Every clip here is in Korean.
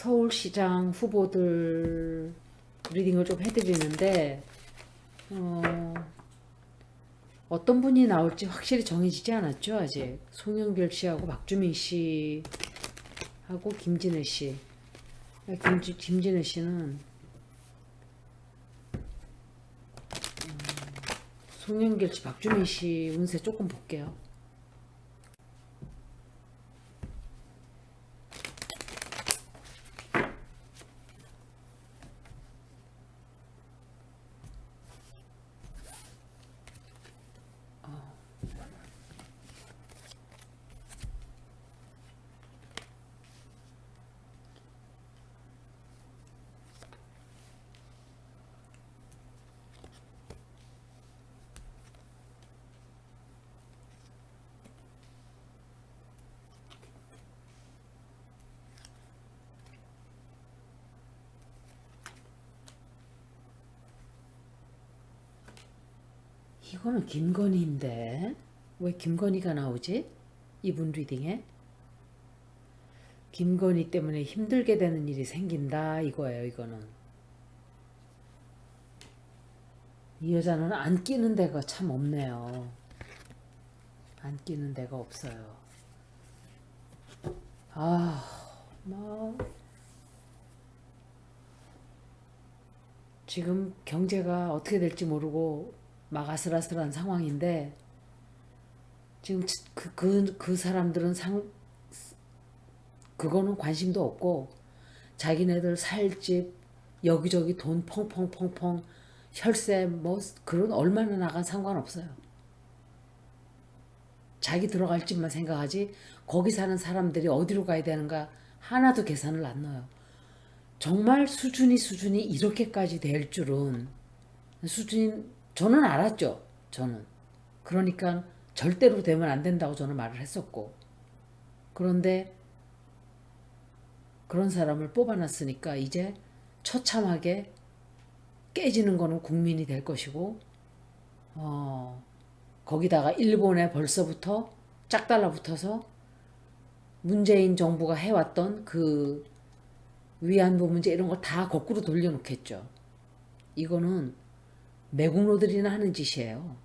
서울시장 후보들 리딩을 좀 해드리는데 어떤 분이 나올지 확실히 정해지지 않았죠. 아직 송영길 씨하고 박주민 씨하고 김진애 씨. 김진애 씨는 송영길 씨, 박주민 씨 운세 조금 볼게요. 이거는 김건희인데 왜 김건희가 나오지? 이분 리딩에 김건희 때문에 힘들게 되는 일이 생긴다 이거예요. 이거는 이 여자는 안 끼는 데가 참 없네요. 안 끼는 데가 없어요. 뭐 지금 경제가 어떻게 될지 모르고 막 아슬아슬한 상황인데 지금 그 사람들은 그거는 관심도 없고 자기네들 살 집 여기저기 돈 펑펑펑펑 혈세 뭐 그런 얼마나 나간 상관없어요. 자기 들어갈 집만 생각하지 거기 사는 사람들이 어디로 가야 되는가 하나도 계산을 안 넣어요. 정말 수준이 이렇게까지 될 줄은 저는 알았죠. 저는 그러니까 절대로 되면 안 된다고 저는 말을 했었고 그런데 그런 사람을 뽑아놨으니까 이제 처참하게 깨지는 거는 국민이 될 것이고 거기다가 일본에 벌써부터 짝 달라붙어서 문재인 정부가 해왔던 그 위안부 문제 이런 거 다 거꾸로 돌려놓겠죠. 이거는 매국노들이나 하는 짓이에요.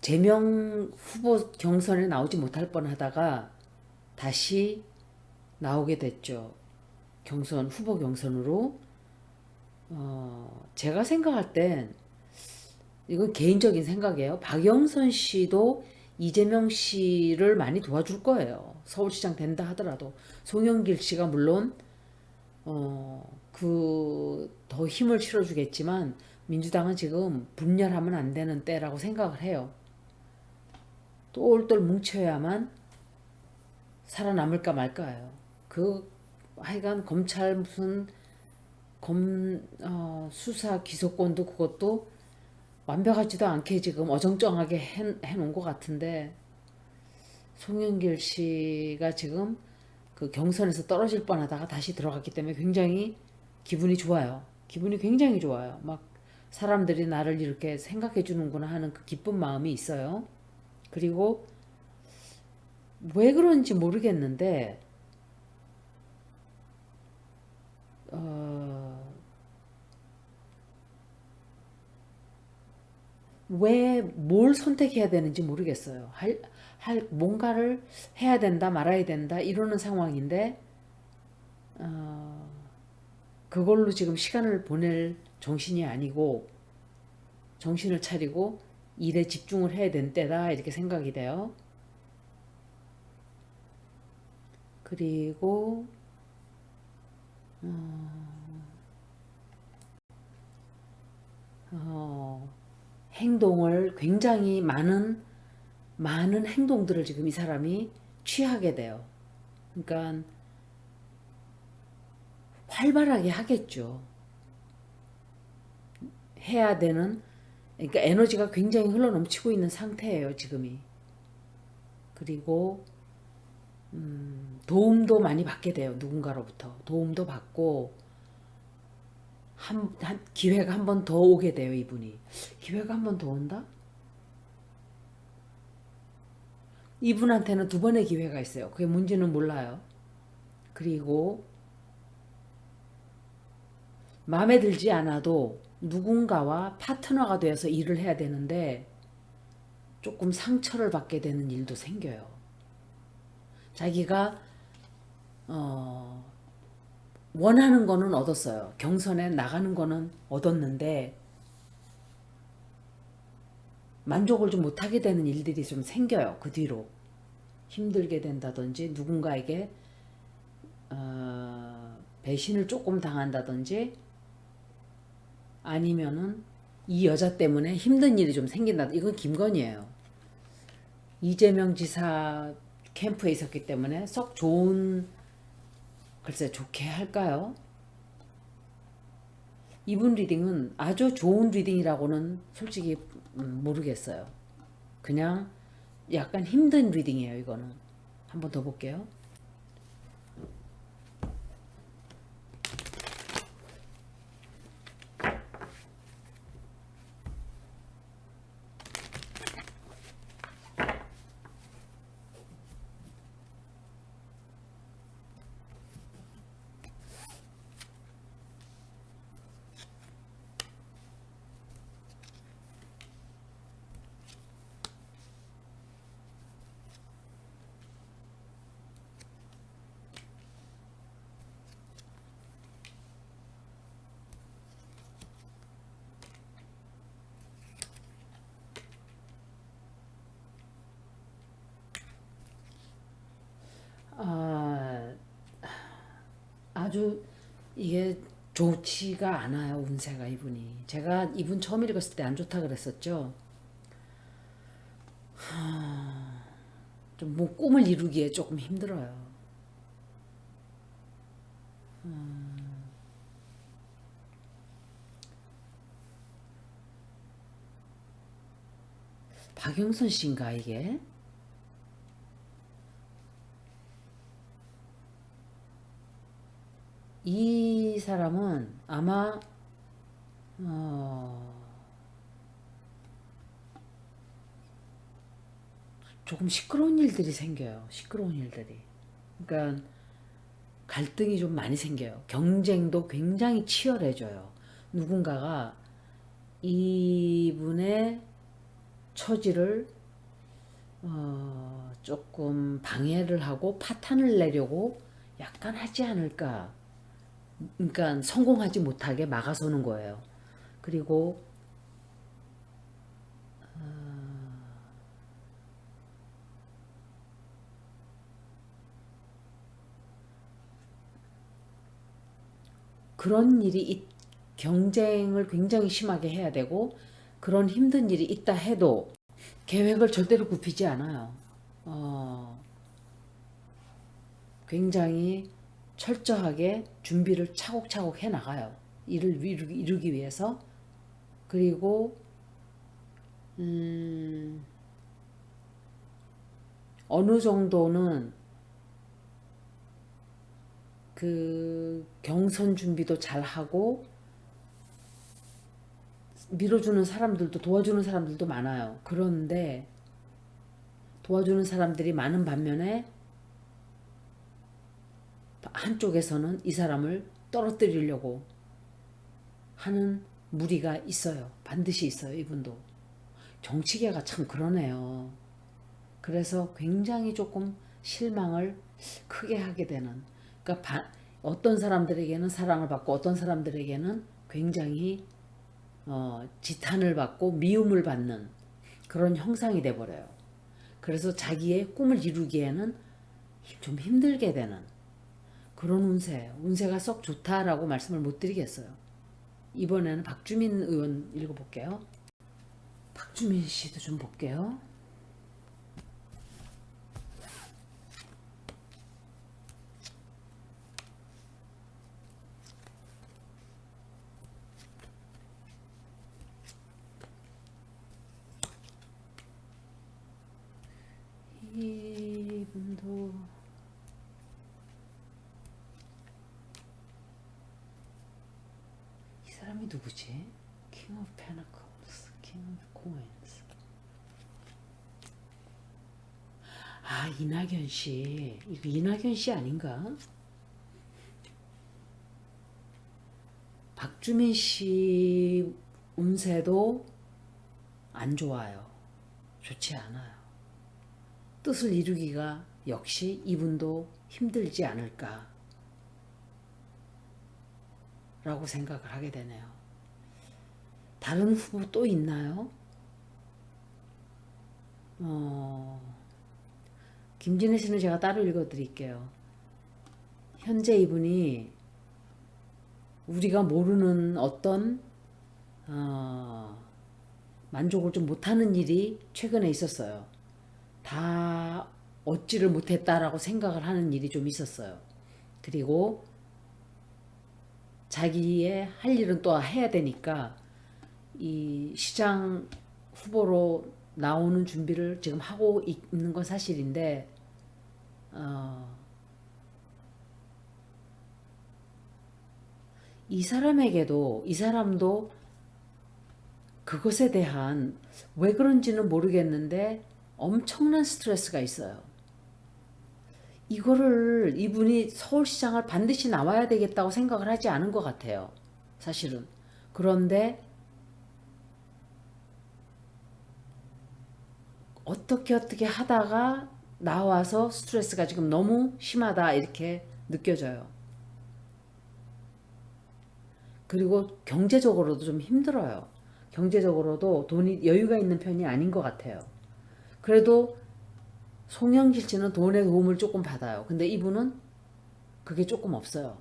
제명 후보 경선에 나오지 못할 뻔하다가 다시 나오게 됐죠. 후보 경선으로. 제가 생각할 땐 이건 개인적인 생각이에요. 박영선 씨도 이재명 씨를 많이 도와줄 거예요. 서울시장 된다 하더라도 송영길 씨가 물론 더 힘을 실어주겠지만 민주당은 지금 분열하면 안 되는 때라고 생각을 해요. 똘똘 뭉쳐야만 살아남을까 말까예요. 하여간 검찰 무슨 수사 기소권도 그것도 완벽하지도 않게 지금 어정쩡하게 해놓은 것 같은데 송영길 씨가 지금 그 경선에서 떨어질 뻔하다가 다시 들어갔기 때문에 굉장히 기분이 좋아요. 기분이 굉장히 좋아요. 막 사람들이 나를 이렇게 생각해 주는구나 하는 그 기쁜 마음이 있어요. 그리고 왜 그런지 모르겠는데 왜 뭘 선택해야 되는지 모르겠어요. 뭔가를 해야 된다 말아야 된다 이러는 상황인데 그걸로 지금 시간을 보낼 정신이 아니고 정신을 차리고 일에 집중을 해야 된 때다 이렇게 생각이 돼요. 그리고 행동을 굉장히 많은 행동들을 지금 이 사람이 취하게 돼요. 그러니까 활발하게 하겠죠. 해야 되는 그러니까 에너지가 굉장히 흘러넘치고 있는 상태예요, 지금이. 그리고 도움도 많이 받게 돼요. 누군가로부터 도움도 받고 기회가 한 번 더 오게 돼요. 이분이 기회가 한 번 더 온다? 이분한테는 두 번의 기회가 있어요. 그게 뭔지는 몰라요. 그리고 마음에 들지 않아도 누군가와 파트너가 되어서 일을 해야 되는데 조금 상처를 받게 되는 일도 생겨요. 자기가 원하는 거는 얻었어요. 경선에 나가는 거는 얻었는데 만족을 좀 못하게 되는 일들이 좀 생겨요. 그 뒤로 힘들게 된다든지 누군가에게 배신을 조금 당한다든지 아니면은 이 여자 때문에 힘든 일이 좀 생긴다. 이건 김건희예요. 이재명 지사 캠프에 있었기 때문에 썩 좋은, 글쎄 좋게 할까요? 이분 리딩은 아주 좋은 리딩이라고는 솔직히 모르겠어요. 그냥 약간 힘든 리딩이에요, 이거는. 한 번 더 볼게요. 아, 아주 이게 좋지가 않아요, 운세가 이분이. 제가 이분 처음 읽었을 때 안 좋다 그랬었죠. 좀 뭐 꿈을 이루기에 조금 힘들어요. 박영선 씨인가 이게? 이 사람은 아마 어, 조금 시끄러운 일들이 생겨요. 시끄러운 일들이. 그러니까 갈등이 좀 많이 생겨요. 경쟁도 굉장히 치열해져요. 누군가가 이분의 처지를 조금 방해를 하고 파탄을 내려고 약간 하지 않을까. 그러니까 성공하지 못하게 막아서는 거예요. 그리고 그런 일이 경쟁을 굉장히 심하게 해야 되고 그런 힘든 일이 있다 해도 계획을 절대로 굽히지 않아요. 어, 굉장히 철저하게 준비를 차곡차곡 해 나가요. 일을 이루기 위해서. 그리고 음, 어느 정도는 그 경선 준비도 잘 하고 밀어주는 사람들도 도와주는 사람들도 많아요. 그런데 도와주는 사람들이 많은 반면에 한쪽에서는 이 사람을 떨어뜨리려고 하는 무리가 있어요. 반드시 있어요. 이분도. 정치계가 참 그러네요. 그래서 굉장히 조금 실망을 크게 하게 되는. 그러니까 어떤 사람들에게는 사랑을 받고 어떤 사람들에게는 굉장히 지탄을 받고 미움을 받는 그런 형상이 돼버려요. 그래서 자기의 꿈을 이루기에는 좀 힘들게 되는 그런 운세예요. 운세가 썩 좋다라고 말씀을 못 드리겠어요. 이번에는 박주민 의원 읽어볼게요. 박주민 씨도 좀 볼게요. 이분도 이 사람이 누구지? King of Pentacles, King of Coins. 아, 이낙연 씨. 이거 이낙연 씨 아닌가? 박주민 씨 운세도 안 좋아요. 좋지 않아요. 뜻을 이루기가 역시 이분도 힘들지 않을까라고 생각을 하게 되네요. 다른 후보 또 있나요? 김진애 씨는 제가 따로 읽어드릴게요. 현재 이분이 우리가 모르는 어떤 만족을 좀 못하는 일이 최근에 있었어요. 다 얻지를 못했다라고 생각을 하는 일이 좀 있었어요. 그리고 자기의 할 일은 또 해야 되니까 이 시장 후보로 나오는 준비를 지금 하고 있는 건 사실인데 이 사람에게도 이 사람도 그것에 대한 왜 그런지는 모르겠는데 엄청난 스트레스가 있어요. 이거를 이분이 서울시장을 반드시 나와야 되겠다고 생각을 하지 않은 것 같아요. 사실은. 그런데 어떻게 하다가 나와서 스트레스가 지금 너무 심하다 이렇게 느껴져요. 그리고 경제적으로도 좀 힘들어요. 경제적으로도 돈이 여유가 있는 편이 아닌 것 같아요. 그래도 송영길 씨는 돈의 도움을 조금 받아요. 근데 이분은 그게 조금 없어요.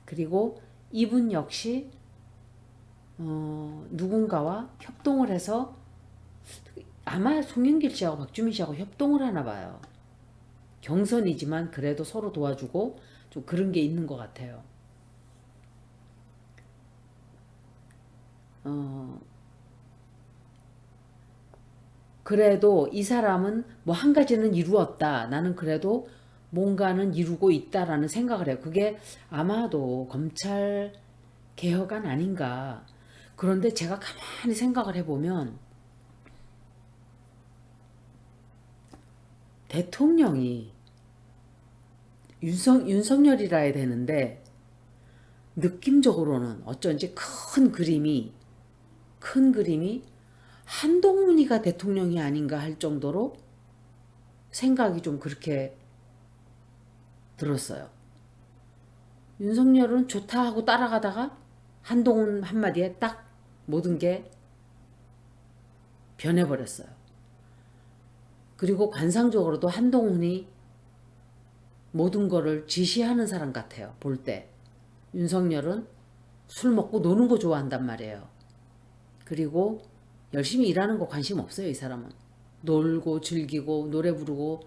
그리고 이분 역시 누군가와 협동을 해서 아마 송영길 씨하고 박주민 씨하고 협동을 하나 봐요. 경선이지만 그래도 서로 도와주고 좀 그런 게 있는 것 같아요. 그래도 이 사람은 뭐 한 가지는 이루었다. 나는 그래도 뭔가는 이루고 있다라는 생각을 해요. 그게 아마도 검찰 개혁안 아닌가. 그런데 제가 가만히 생각을 해보면 대통령이 윤석열이라 해야 되는데 느낌적으로는 어쩐지 큰 그림이 한동훈이가 대통령이 아닌가 할 정도로 생각이 좀 그렇게 들었어요. 윤석열은 좋다 하고 따라가다가 한동훈 한마디에 딱 모든 게 변해버렸어요. 그리고 관상적으로도 한동훈이 모든 거를 지시하는 사람 같아요. 볼 때. 윤석열은 술 먹고 노는 거 좋아한단 말이에요. 그리고 열심히 일하는 거 관심 없어요. 이 사람은. 놀고 즐기고 노래 부르고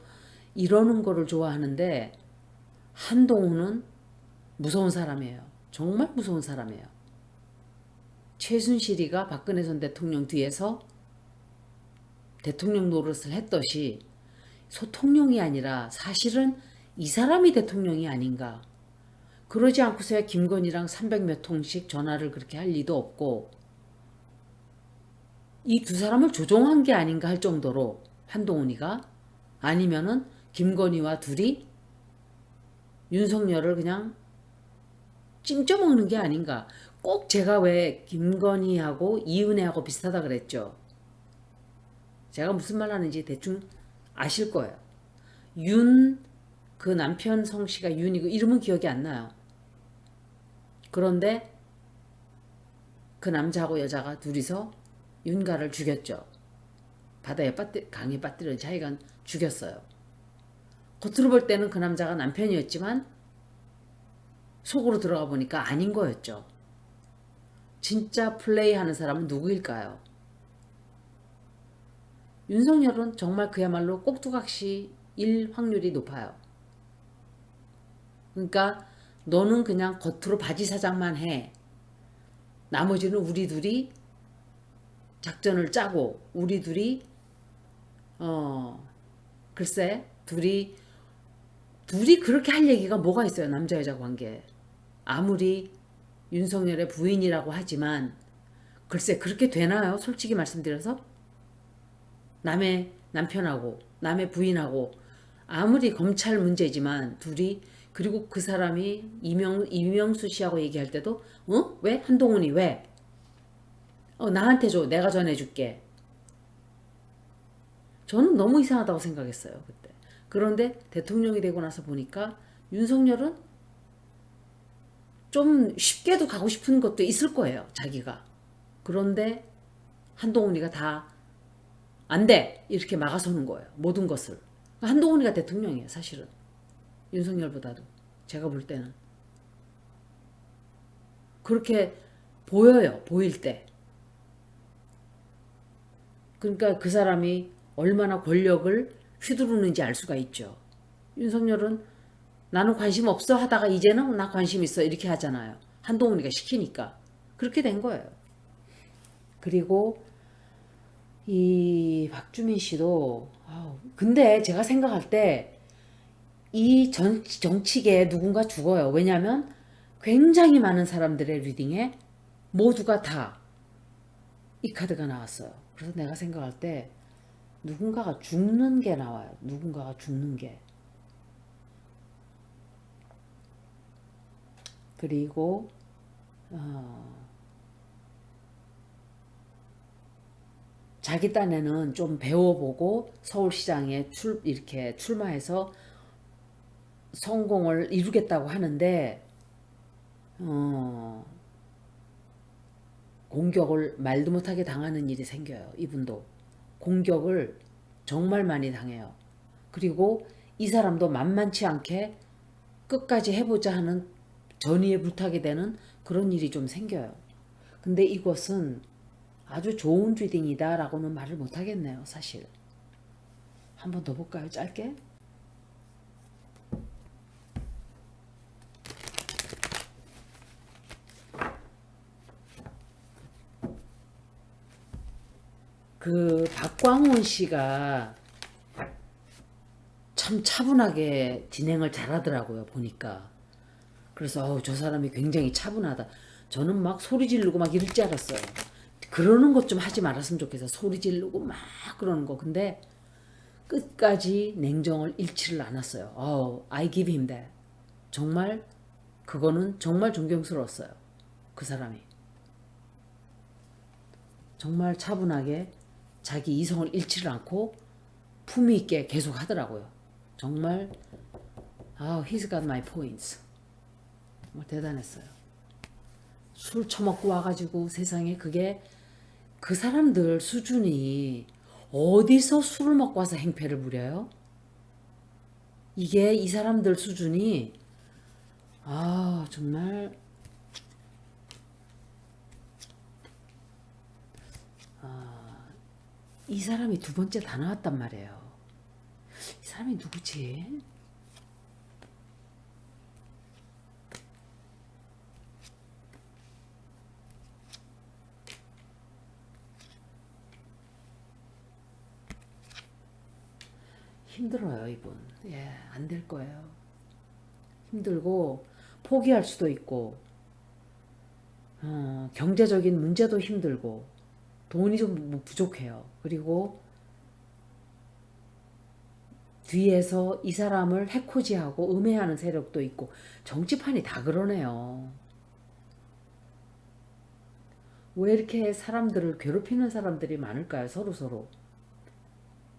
이러는 거를 좋아하는데 한동훈은 무서운 사람이에요. 정말 무서운 사람이에요. 최순실이가 박근혜 전 대통령 뒤에서 대통령 노릇을 했듯이 소통령이 아니라 사실은 이 사람이 대통령이 아닌가. 그러지 않고서야 김건희랑 300몇 통씩 전화를 그렇게 할 리도 없고 이 두 사람을 조종한 게 아닌가 할 정도로 한동훈이가 아니면은 김건희와 둘이 윤석열을 그냥 찜쪄먹는 게 아닌가. 꼭 제가 왜 김건희하고 이은혜하고 비슷하다 그랬죠. 제가 무슨 말 하는지 대충 아실 거예요. 그 남편 성씨가 윤이고 이름은 기억이 안 나요. 그런데 그 남자하고 여자가 둘이서 윤가를 죽였죠. 강에 빠뜨려 자기가 죽였어요. 겉으로 볼 때는 그 남자가 남편이었지만 속으로 들어가 보니까 아닌 거였죠. 진짜 플레이하는 사람은 누구일까요? 윤석열은 정말 그야말로 꼭두각시일 확률이 높아요. 그러니까 너는 그냥 겉으로 바지 사장만 해. 나머지는 우리 둘이 작전을 짜고 우리 둘이 글쎄 둘이 그렇게 할 얘기가 뭐가 있어요. 남자 여자 관계. 아무리 윤석열의 부인이라고 하지만 글쎄 그렇게 되나요? 솔직히 말씀드려서 남의 남편하고 남의 부인하고 아무리 검찰 문제지만 둘이, 그리고 그 사람이 이명수 씨하고 얘기할 때도 왜? 한동훈이 왜? 나한테 줘. 내가 전해줄게. 저는 너무 이상하다고 생각했어요, 그때. 그런데 대통령이 되고 나서 보니까 윤석열은 좀 쉽게도 가고 싶은 것도 있을 거예요, 자기가. 그런데 한동훈이가 다 안 돼! 이렇게 막아서는 거예요, 모든 것을. 한동훈이가 대통령이에요, 사실은. 윤석열보다도. 제가 볼 때는. 그렇게 보여요, 보일 때. 그러니까 그 사람이 얼마나 권력을 휘두르는지 알 수가 있죠. 윤석열은 나는 관심 없어 하다가 이제는 나 관심 있어 이렇게 하잖아요. 한동훈이가 시키니까. 그렇게 된 거예요. 그리고 이 박주민 씨도 근데 제가 생각할 때 이 정치계에 누군가 죽어요. 왜냐하면 굉장히 많은 사람들의 리딩에 모두가 다 이 카드가 나왔어요. 그래서 내가 생각할 때 누군가가 죽는 게 나와요. 누군가가 죽는 게. 그리고 자기 딴에는 좀 배워보고 서울시장에 이렇게 출마해서 성공을 이루겠다고 하는데 공격을 말도 못하게 당하는 일이 생겨요. 이분도 공격을 정말 많이 당해요. 그리고 이 사람도 만만치 않게 끝까지 해보자 하는 전의에 불타게 되는 그런 일이 좀 생겨요. 근데 이것은 아주 좋은 리딩이다 라고는 말을 못하겠네요, 사실. 한 번 더 볼까요, 짧게? 그 박광훈 씨가 참 차분하게 진행을 잘하더라고요, 보니까. 그래서 저 사람이 굉장히 차분하다. 저는 막 소리 지르고 막 이럴 줄 알았어요. 그러는 것 좀 하지 말았으면 좋겠어. 소리 지르고 막 그러는 거. 근데 끝까지 냉정을 잃지를 않았어요. I give him that. 정말 그거는 정말 존경스러웠어요. 그 사람이. 정말 차분하게 자기 이성을 잃지를 않고 품위 있게 계속 하더라고요. 정말 he's got my points. 정말 대단했어요. 술 처먹고 와가지고 세상에 그게 그 사람들 수준이 어디서 술을 먹고 와서 행패를 부려요? 이게 이 사람들 수준이 정말 이 사람이 두 번째 다 나왔단 말이에요. 이 사람이 누구지? 힘들어요, 이분. 안 될 거예요. 힘들고 포기할 수도 있고 경제적인 문제도 힘들고 돈이 좀 부족해요. 그리고 뒤에서 이 사람을 해코지하고 음해하는 세력도 있고 정치판이 다 그러네요. 왜 이렇게 사람들을 괴롭히는 사람들이 많을까요? 서로서로.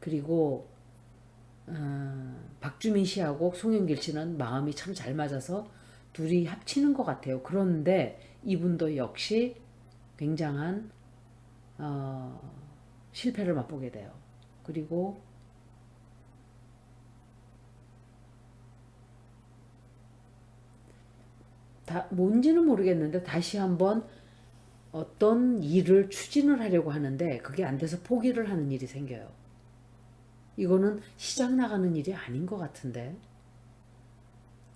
그리고 박주민 씨하고 송영길 씨는 마음이 참 잘 맞아서 둘이 합치는 것 같아요. 그런데 이분도 역시 굉장한 실패를 맛보게 돼요. 그리고 뭔지는 모르겠는데 다시 한번 어떤 일을 추진을 하려고 하는데 그게 안 돼서 포기를 하는 일이 생겨요. 이거는 시장 나가는 일이 아닌 것 같은데.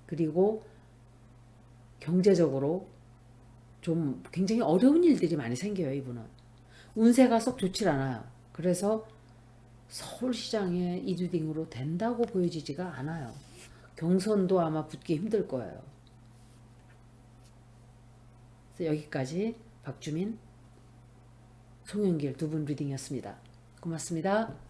그리고 경제적으로 좀 굉장히 어려운 일들이 많이 생겨요, 이분은. 운세가 썩 좋질 않아요. 그래서 서울시장에 이 리딩으로 된다고 보여지지가 않아요. 경선도 아마 붙기 힘들 거예요. 그래서 여기까지 박주민, 송영길 두 분 리딩이었습니다. 고맙습니다.